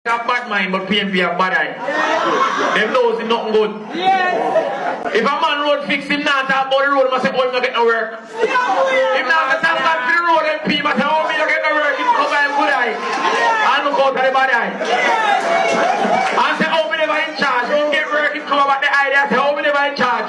have bad mind, but PNP have bad eye. Them knows it's nothing good. If a man road fix him now, talk about the road, must say, oh, him not get no work. If now talk about the road, MP must say, oh, me not get no work. It's come by him good eye. And look out for the bad eye. And say, oh, me never in charge. Don't get work, it come about the eye. They say, oh, me never in charge.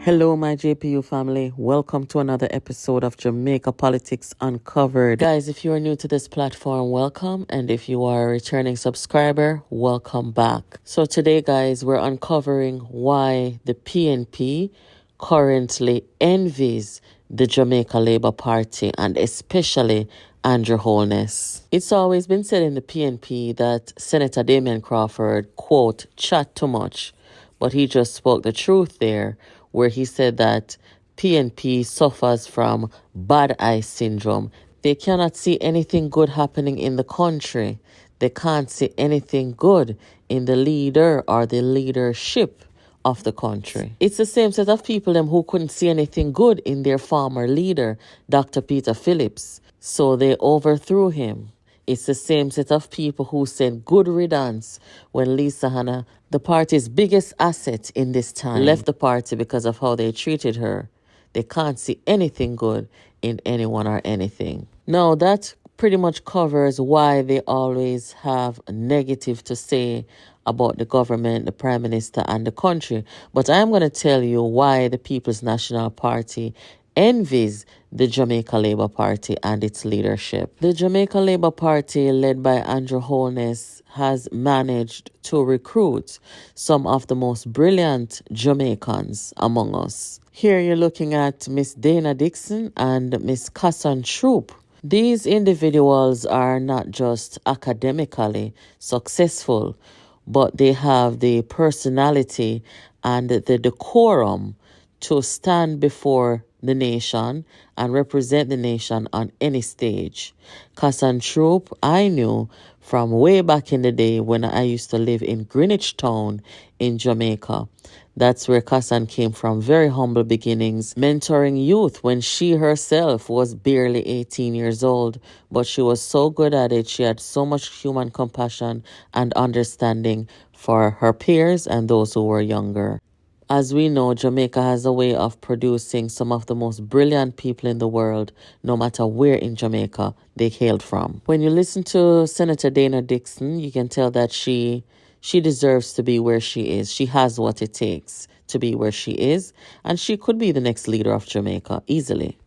Hello, my JPU family. Welcome to another episode of Jamaica Politics Uncovered. Guys, if you are new to this platform, welcome. And if you are a returning subscriber, welcome back. So today, guys, we're uncovering why the PNP currently envies the Jamaica Labour Party and especially Andrew Holness. It's always been said in the PNP that Senator Damion Crawford, quote, chat too much. But he just spoke the truth there, where he said that PNP suffers from bad eye syndrome. They cannot see anything good happening in the country. They can't see anything good in the leader or the leadership of the country. It's the same set of people who couldn't see anything good in their former leader, Dr. Peter Phillips. So they overthrew him. It's the same set of people who said good riddance when Lisa Hanna, the party's biggest asset in this time, left the party because of how they treated her. They can't see anything good in anyone or anything. Now, that pretty much covers why they always have negative to say about the government, the Prime Minister, and the country. But I'm going to tell you why the People's National Party envies the Jamaica Labour Party and its leadership. The Jamaica Labour Party, led by Andrew Holness, has managed to recruit some of the most brilliant Jamaicans among us. Here you're looking at Miss Dana Dixon and Miss Cassan Troop. These individuals are not just academically successful, but they have the personality and the decorum to stand before the nation and represent the nation on any stage. Cassan Troop, I knew from way back in the day when I used to live in Greenwich Town in Jamaica. That's where Cassan came from, very humble beginnings, mentoring youth when she herself was barely 18 years old. But she was so good at it. She had so much human compassion and understanding for her peers and those who were younger. As we know, Jamaica has a way of producing some of the most brilliant people in the world, no matter where in Jamaica they hailed from. When you listen to Senator Dana Dixon, you can tell that she deserves to be where she is. She has what it takes to be where she is, and she could be the next leader of Jamaica easily.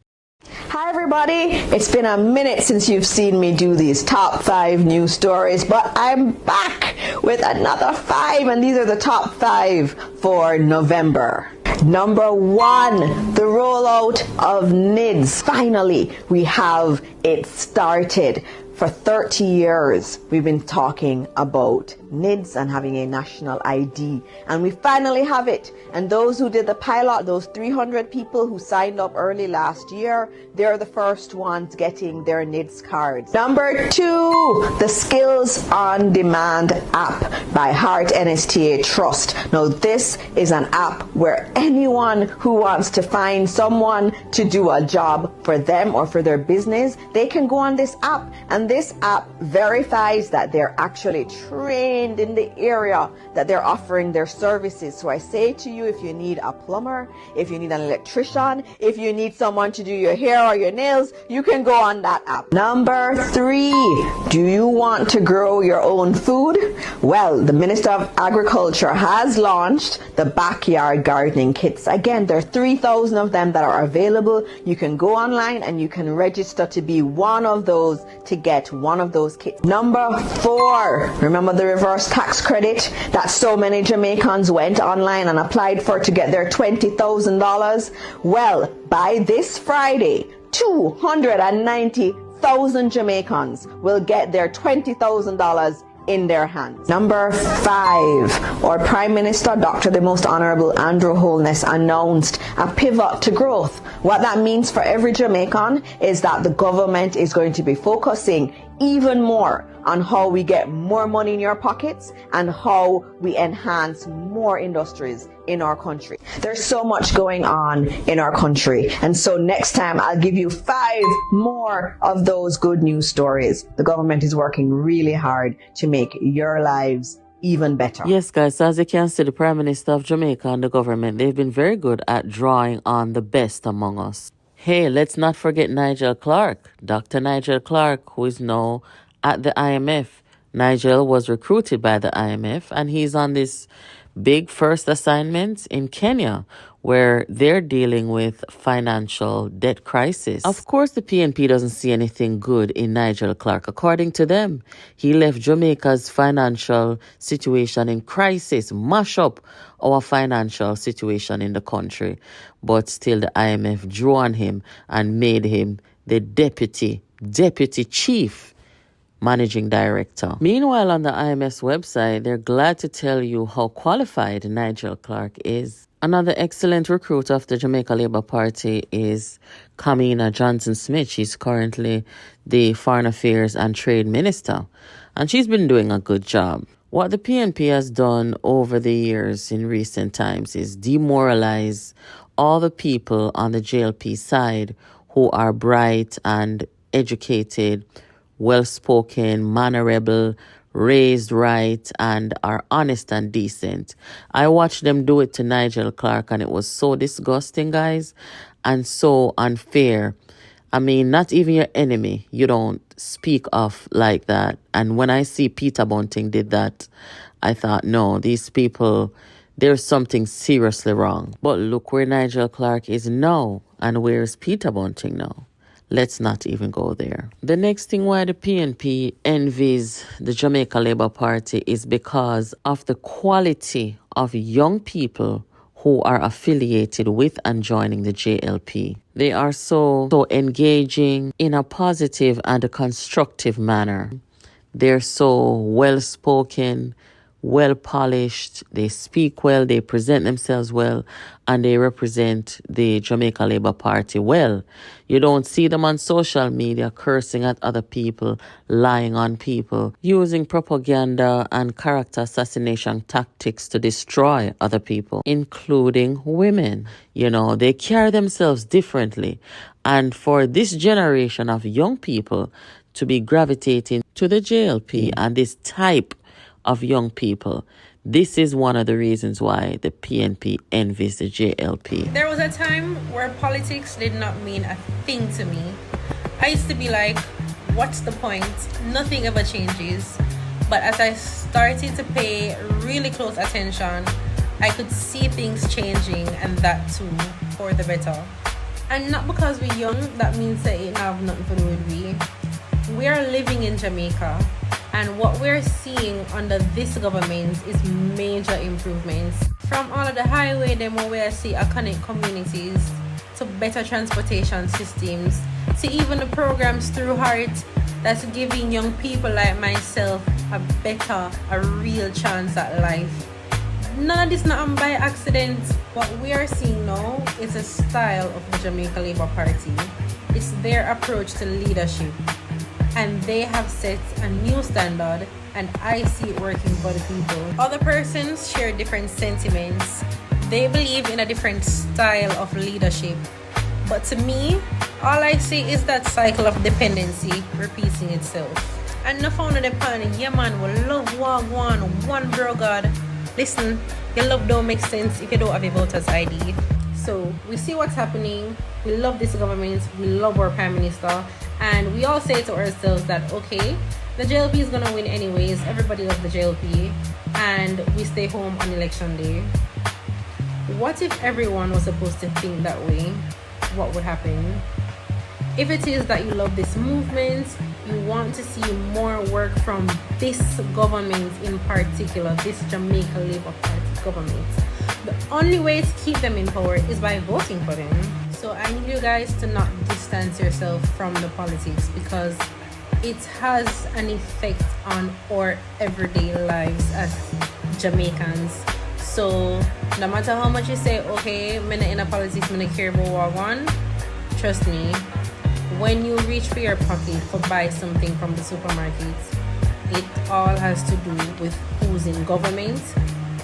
Hi everybody, it's been a minute since you've seen me do these top 5 news stories, but I'm back with another 5, and these are the top 5 for November. Number 1, the rollout of NIDS. Finally, we have it started. For 30 years, we've been talking about NIDS and having a national ID, and we finally have it. And those who did the pilot, those 300 people who signed up early last year, they're the first ones getting their NIDS cards. Number 2, the Skills on Demand app by Heart NSTA Trust. Now, this is an app where anyone who wants to find someone to do a job for them or for their business, they can go on this app, and this app verifies that they're actually trained in the area that they're offering their services. So I say to you, if you need a plumber, if you need an electrician, if you need someone to do your hair or your nails, you can go on that app. Number 3, do you want to grow your own food? Well, the Minister of Agriculture has launched the backyard gardening kits. Again, there are 3,000 of them that are available. You can go online and you can register to be one of those, to get one of those kits. Number 4, remember the reverse tax credit that so many Jamaicans went online and applied for to get their $20,000? Well, by this Friday, 290,000 Jamaicans will get their $20,000 in their hands. Number 5, our Prime Minister, Dr. the Most Honorable Andrew Holness, announced a pivot to growth. What that means for every Jamaican is that the government is going to be focusing even more on how we get more money in your pockets and how we enhance more industries in our country. There's so much going on in our country. And so next time I'll give you 5 more of those good news stories. The government is working really hard to make your lives even better. Yes, guys, so as you can see, the Prime Minister of Jamaica and the government, they've been very good at drawing on the best among us. Hey, let's not forget Nigel Clark, Dr. Nigel Clark, who is now at the IMF. Nigel was recruited by the IMF, and he's on this big first assignment in Kenya, where they're dealing with financial debt crisis. Of course, the PNP doesn't see anything good in Nigel Clark. According to them, he left Jamaica's financial situation in crisis, mash up our financial situation in the country. But still, the IMF drew on him and made him the deputy chief managing director. Meanwhile, on the IMF's website, they're glad to tell you how qualified Nigel Clark is. Another excellent recruit of the Jamaica Labour Party is Kamina Johnson-Smith. She's currently the Foreign Affairs and Trade Minister, and she's been doing a good job. What the PNP has done over the years in recent times is demoralize all the people on the JLP side who are bright and educated, well-spoken, mannerable, raised right, and are honest and decent. I watched them do it to Nigel Clark, and it was so disgusting, guys, and so unfair. I mean, not even your enemy, you don't speak of like that. And when I see Peter Bunting did that, I thought, no, these people, there's something seriously wrong. But look where Nigel Clark is now, and where's Peter Bunting now? Let's not even go there. The next thing why the PNP envies the Jamaica Labour Party is because of the quality of young people who are affiliated with and joining the JLP. They are so engaging in a positive and a constructive manner. They're so well-spoken, well-polished, they speak well, they present themselves well, and they represent the Jamaica Labour Party well. You don't see them on social media cursing at other people, lying on people, using propaganda and character assassination tactics to destroy other people, including women. You know, they carry themselves differently. And for this generation of young people to be gravitating to the JLP and this type of young people, this is one of the reasons why the PNP envies the JLP. There was a time where politics did not mean a thing to me. I used to be like, what's the point? Nothing ever changes. But as I started to pay really close attention, I could see things changing, and that too for the better. And not because we're young, that means that it have nothing to do with we. We are living in Jamaica, and what we're seeing under this government is major improvements. From all of the highway demo where I see iconic communities, to better transportation systems, to even the programs through Heart that's giving young people like myself a real chance at life. None of this not by accident. What we are seeing now is a style of the Jamaica Labour Party. It's their approach to leadership. And they have set a new standard, and I see it working for the people. Other persons share different sentiments. They believe in a different style of leadership. But to me, all I see is that cycle of dependency repeating itself. And no found the plan, yeah man, we love one bro God. Listen, your love don't make sense if you don't have a voter's ID. So we see what's happening. We love this government. We love our Prime Minister. And we all say to ourselves that, okay, the JLP is going to win anyways. Everybody loves the JLP. And we stay home on election day. What if everyone was supposed to think that way? What would happen? If it is that you love this movement, you want to see more work from this government in particular, this Jamaica Labour Party government, the only way to keep them in power is by voting for them. So I need you guys to not distance yourself from the politics, because it has an effect on our everyday lives as Jamaicans. So no matter how much you say, okay, I'm in a politics, I'm care about war one, trust me, when you reach for your pocket for buy something from the supermarket, it all has to do with who's in government,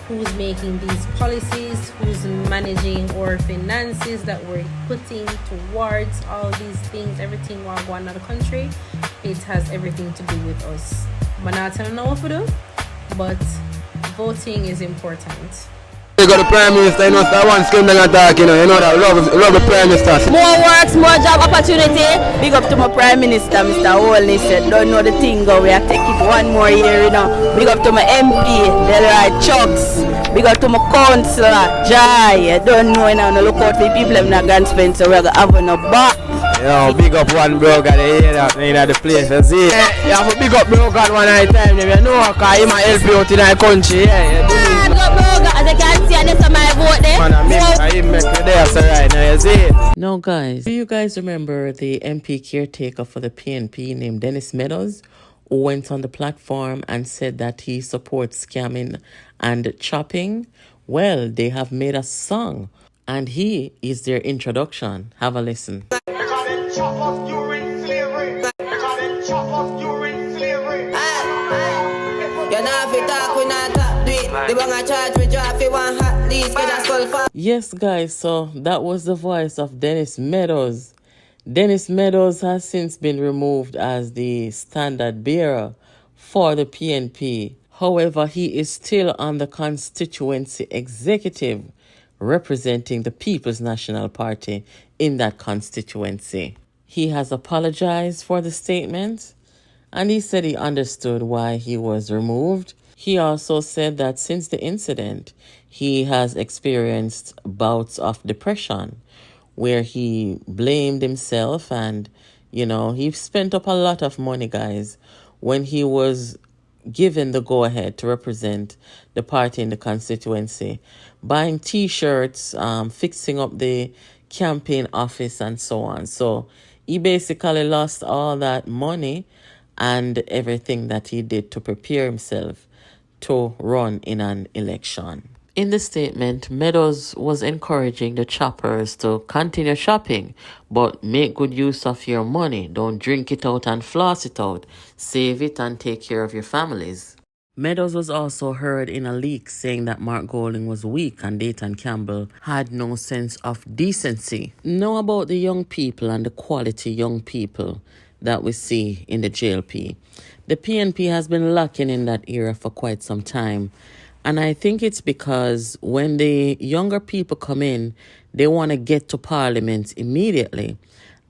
who's making these policies, who's managing our finances that we're putting towards all these things, everything while going out of the country. It has everything to do with us. I'm not telling you what to do, but voting is important. You got the Prime Minister, you know, so one scheme they're gonna talk, you know that love the Prime Minister. More works, more job opportunity. Big up to my Prime Minister, Mr. Olney said, don't know the thing, go, we are taking one more year, you know. Big up to my MP, Delroy Chucks. Big up to my councillor, Jai. I don't know, you know, no look out for the people, I'm not going to spend, so we're going to have no back. Yo, big up one bro, got to hear that in the place, you see. You have to big up bro, got one at a time, you know, because he might help you out in the country, yeah. Big up bro, as I can see, and this is my vote there. Man, I make you there, so right now, you see. Now, guys, do you guys remember the MP caretaker for the PNP named Dennis Meadows, who went on the platform and said that he supports scamming and chopping? Well, they have made a song, and he is their introduction. Have a listen. Chappa during slavery. Chappa during slavery. You know if you talk, we not talk to it. They want to charge, we drop it one hot lease, get us call for. Yes, guys, so that was the voice of Dennis Meadows. Dennis Meadows has since been removed as the standard bearer for the PNP. However, he is still on the constituency executive representing the People's National Party in that constituency. He has apologized for the statement, and he said he understood why he was removed. He also said that since the incident, he has experienced bouts of depression where he blamed himself and, you know, he spent up a lot of money, guys, when he was given the go-ahead to represent the party in the constituency, buying T-shirts, fixing up the campaign office and so on. So he basically lost all that money and everything that he did to prepare himself to run in an election. In the statement, Meadows was encouraging the shoppers to continue shopping, but make good use of your money. Don't drink it out and floss it out. Save it and take care of your families. Meadows was also heard in a leak saying that Mark Golding was weak and Dayton Campbell had no sense of decency. Know about the young people and the quality young people that we see in the JLP. The PNP has been lacking in that era for quite some time. And I think it's because when the younger people come in, they want to get to Parliament immediately.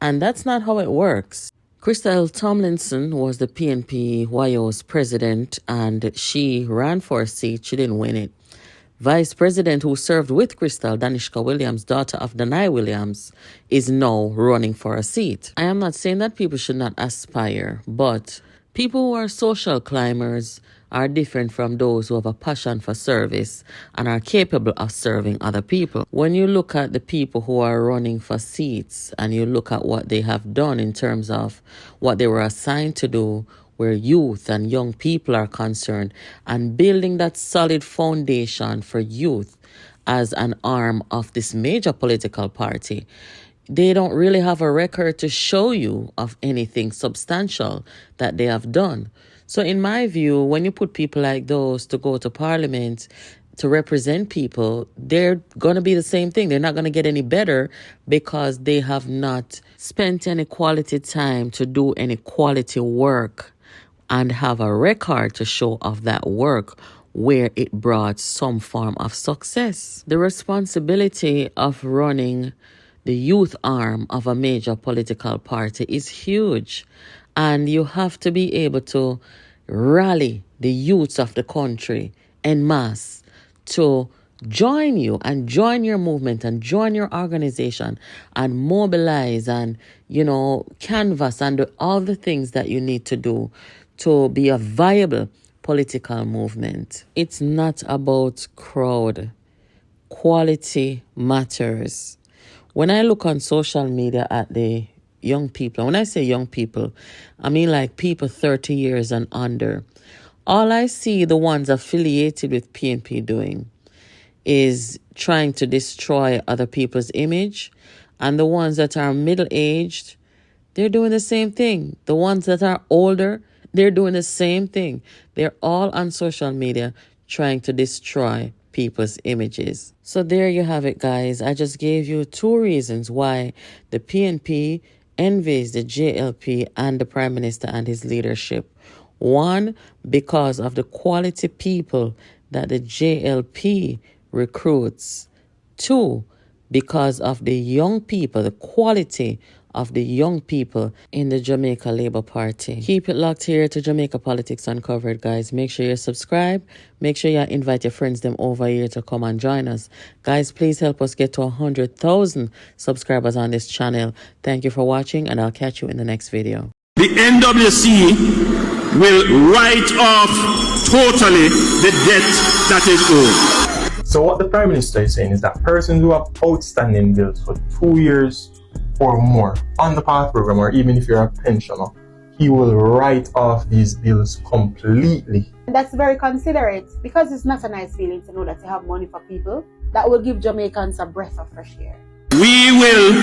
And that's not how it works. Crystal Tomlinson was the PNP YO's president, and she ran for a seat. She didn't win it. Vice President who served with Crystal, Danishka Williams, daughter of Danai Williams, is now running for a seat. I am not saying that people should not aspire, but people who are social climbers are different from those who have a passion for service and are capable of serving other people. When you look at the people who are running for seats and you look at what they have done in terms of what they were assigned to do, where youth and young people are concerned, and building that solid foundation for youth as an arm of this major political party, they don't really have a record to show you of anything substantial that they have done. So in my view, when you put people like those to go to Parliament to represent people, they're going to be the same thing. They're not going to get any better because they have not spent any quality time to do any quality work and have a record to show of that work where it brought some form of success. The responsibility of running the youth arm of a major political party is huge. And you have to be able to rally the youths of the country en masse to join you and join your movement and join your organization and mobilize and, canvass and do all the things that you need to do to be a viable political movement. It's not about crowd. Quality matters. When I look on social media at the young people. When I say young people, I mean like people 30 years and under. All I see the ones affiliated with PNP doing is trying to destroy other people's image. And the ones that are middle-aged, they're doing the same thing. The ones that are older, they're doing the same thing. They're all on social media trying to destroy people's images. So there you have it, guys. I just gave you 2 reasons why the PNP envies the JLP and the Prime Minister and his leadership. 1, because of the quality people that the JLP recruits. 2, because of the young people, the quality of the young people in the Jamaica Labour Party. Keep it locked here to Jamaica Politics Uncovered, guys. Make sure you subscribe. Make sure you invite your friends them over here to come and join us. Guys, please help us get to 100,000 subscribers on this channel. Thank you for watching, and I'll catch you in the next video. The NWC will write off totally the debt that is owed. So what the Prime Minister is saying is that persons who have outstanding bills for 2 years or more on the PATH program, or even if you're a pensioner, he will write off these bills completely. That's very considerate, because it's not a nice feeling to know that you have money for people. That will give Jamaicans a breath of fresh air. We will